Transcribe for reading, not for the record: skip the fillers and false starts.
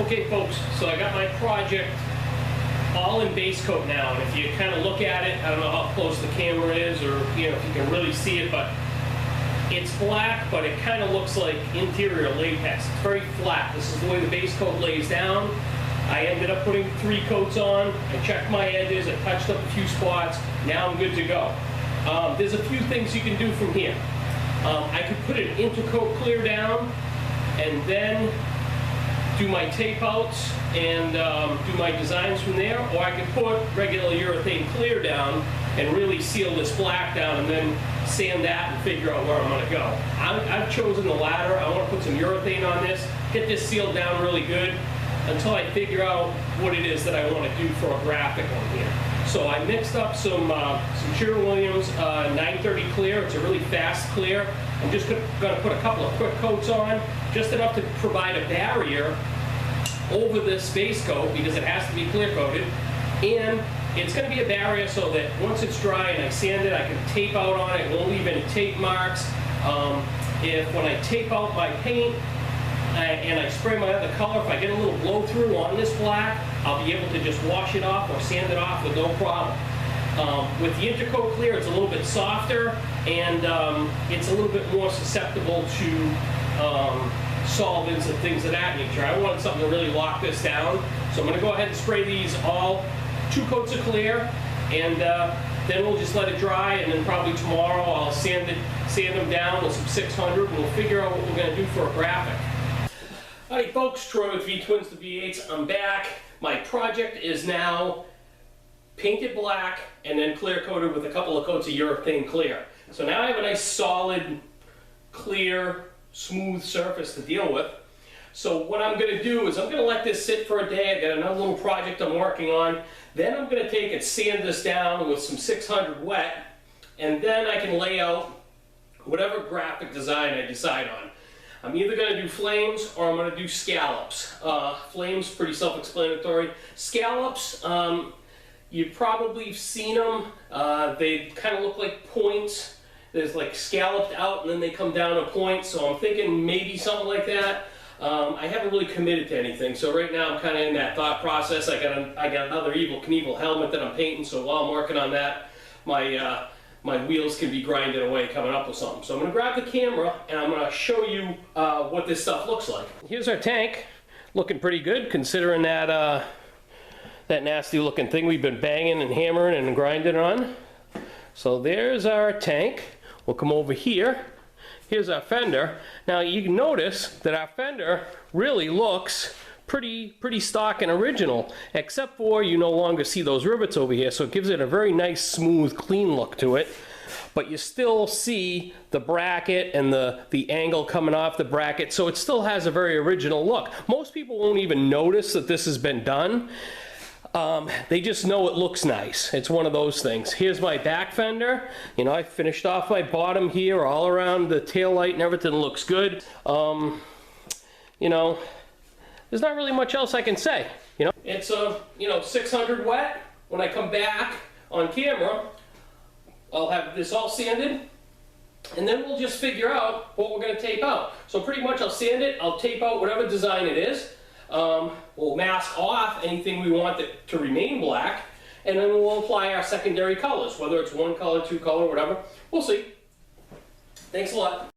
Okay folks, so I got my project all in Basecoat now, and if you kind of look at it, I don't know how close the camera is or if you can really see it, but it's black, but it kind of looks like interior latex. It's very flat. This is the way the Basecoat lays down. I ended up putting 3 coats on. I checked my edges, I touched up a few spots. Now I'm good to go. There's a few things you can do from here. I could put an intercoat clear down and then do my tape outs and do my designs from there, or I could put regular urethane clear down and really seal this black down and then sand that and figure out where I'm going to go. I've chosen the latter. I want to put some urethane on this, get this sealed down really good until I figure out what it is that I want to do for a graphic on here. So I mixed up some Sherwin-Williams 930 clear. It's a really fast clear. I'm just going to put a couple of quick coats on, just enough to provide a barrier over this Basecoat because it has to be clear coated, and it's going to be a barrier so that once it's dry and I sand it, I can tape out on it. It won't leave any tape marks. When I tape out my paint and I spray my other color, if I get a little blow through on this black, I'll be able to just wash it off or sand it off with no problem. With the intercoat clear, it's a little bit softer and it's a little bit more susceptible to solvents and things of that nature. I wanted something to really lock this down, so I'm going to go ahead and spray these all 2 coats of clear, and then we'll just let it dry, and then probably tomorrow I'll sand them down with some 600 and we'll figure out what we're going to do for a graphic. Hi folks, Troy with V-Twins to V8s. I'm back. My project is now painted black and then clear coated with a couple of coats of urethane clear. So now I have a nice solid, clear, smooth surface to deal with. So what I'm going to do is I'm going to let this sit for a day. I've got another little project I'm working on. Then I'm going to take and sand this down with some 600 wet, and then I can lay out whatever graphic design I decide on. I'm either going to do flames or I'm going to do scallops. Flames, pretty self-explanatory. Scallops, you've probably seen them. They kind of look like points. There's like scalloped out and then they come down a point, so I'm thinking maybe something like that. I haven't really committed to anything, so right now I'm kind of in that thought process. I got another Evel Knievel helmet that I'm painting, so while I'm working on that, my wheels can be grinding away coming up with something. So I'm going to grab the camera and I'm going to show you what this stuff looks like. Here's our tank, looking pretty good considering that that nasty looking thing we've been banging and hammering and grinding on. So there's our tank. We'll come over here. Here's our fender. Now you can notice that our fender really looks pretty stock and original, except for you no longer see those rivets over here, so it gives it a very nice, smooth, clean look to it. But you still see the bracket and the angle coming off the bracket, so it still has a very original look. Most people won't even notice that this has been done. They just know it looks nice. It's one of those things. Here's my back fender. You know, I finished off my bottom here, all around the tail light and everything looks good. You know, there's not really much else I can say. You know, it's 600 wet. When I come back on camera, I'll have this all sanded, and then we'll just figure out what we're going to tape out. So pretty much I'll sand it, I'll tape out whatever design it is. We'll mask off anything we want to remain black, and then we'll apply our secondary colors, whether it's 1 color, 2 color, whatever. We'll see. Thanks a lot.